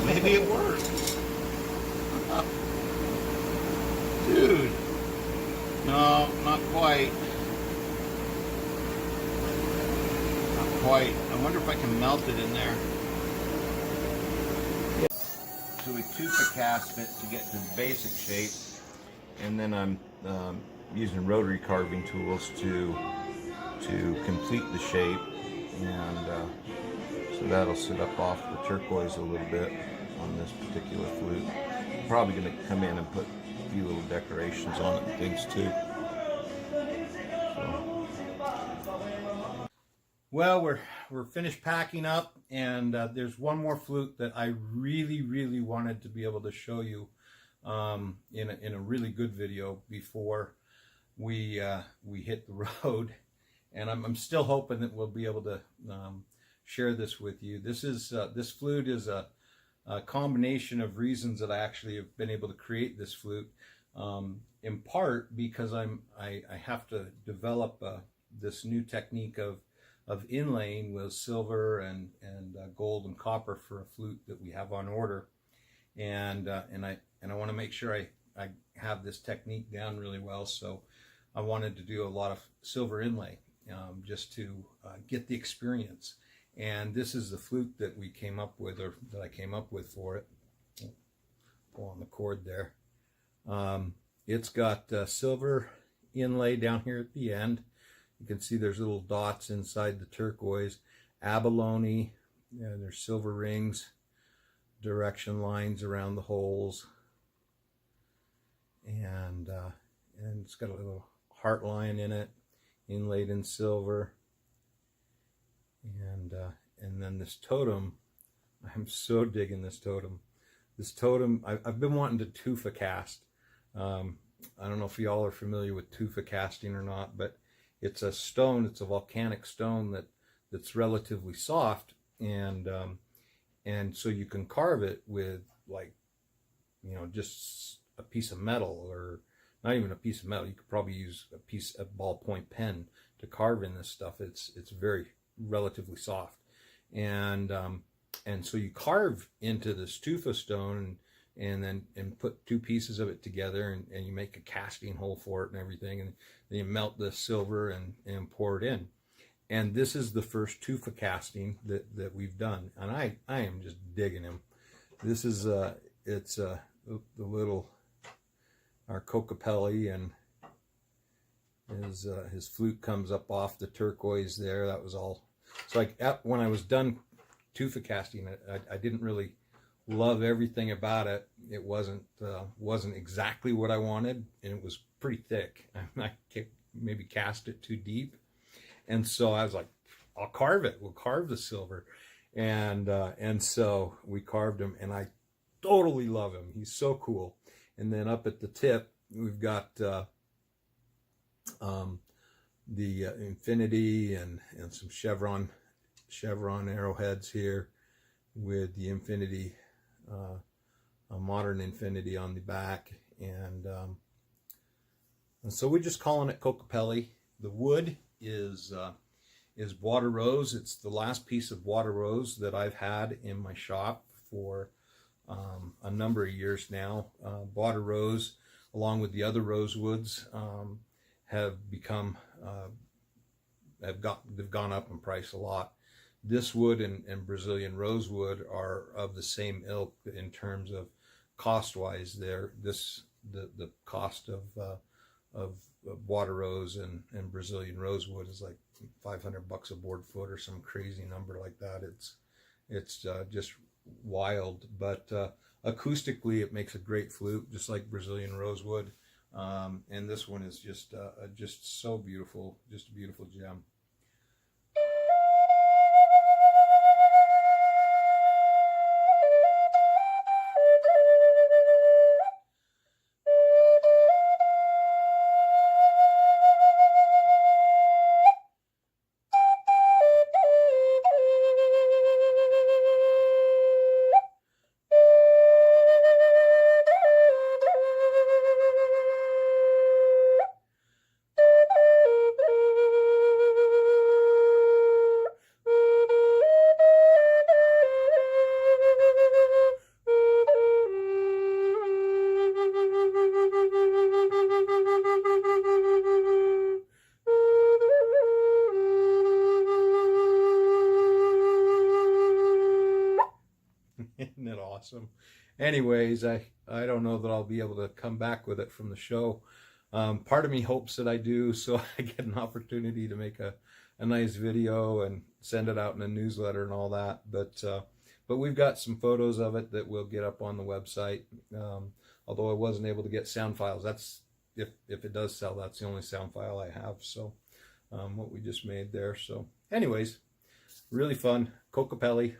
Maybe it worked. Dude. No, not quite. Not quite. I wonder if I can melt it in there. So we tufa cast it to get to the basic shape, and then I'm using rotary carving tools to complete the shape, and so that'll sit up off the turquoise a little bit on this particular flute. I'm probably going to come in and put a few little decorations on it and things too. So. Well, we're finished packing up, and there's one more flute that I really wanted to be able to show you in a really good video before we hit the road, and I'm still hoping that we'll be able to share this with you. This flute is a combination of reasons that I actually have been able to create this flute, in part because I have to develop this new technique of inlaying with silver and gold and copper for a flute that we have on order, and I want to make sure I have this technique down really well. So I wanted to do a lot of silver inlay just to get the experience. And this is the flute that we came up with, or that I came up with for it. Pull on the cord there. It's got silver inlay down here at the end. You can see there's little dots inside the turquoise. Abalone, there's silver rings, direction lines around the holes. And it's got a little heart line in it, inlaid in silver. And then this totem, I'm so digging this totem. This totem, I've been wanting to tufa cast. I don't know if y'all are familiar with tufa casting or not, but it's a stone, it's a volcanic stone that's relatively soft, and so you can carve it with, like, just a piece of metal, or not even a piece of metal. You could probably use a ballpoint pen to carve in this stuff. It's very relatively soft, and so you carve into this tufa stone, and put two pieces of it together, and you make a casting hole for it and everything, and then you melt the silver and pour it in. And this is the first tufa casting that we've done, and I am just digging him. This is it's the little, our Kokopelli, and his flute comes up off the turquoise there. That was all. So when I was done tufa casting it, I didn't really love everything about it. It wasn't exactly what I wanted, and it was pretty thick. I maybe cast it too deep, and so I was like, I'll carve it. We'll carve the silver, and so we carved him, and I totally love him. He's so cool. And then up at the tip, we've got the infinity and some chevron arrowheads here, with the infinity, a modern infinity on the back, and so we're just calling it Kokopelli. The wood is water rose. It's the last piece of water rose that I've had in my shop for a number of years now. Water rose, along with the other rosewoods, have gone up in price a lot. This wood and Brazilian rosewood are of the same ilk in terms of cost-wise. The cost of water rose and Brazilian rosewood is like $500 a board foot, or some crazy number like that. It's just wild, but acoustically it makes a great flute, just like Brazilian rosewood. And this one is just so beautiful, just a beautiful gem. Isn't it awesome? Anyways, I don't know that I'll be able to come back with it from the show. Part of me hopes that I do, so I get an opportunity to make a nice video and send it out in a newsletter and all that. But we've got some photos of it that we'll get up on the website. Although I wasn't able to get sound files. That's if it does sell, that's the only sound file I have. So what we just made there. So anyways, really fun. Kokopelli.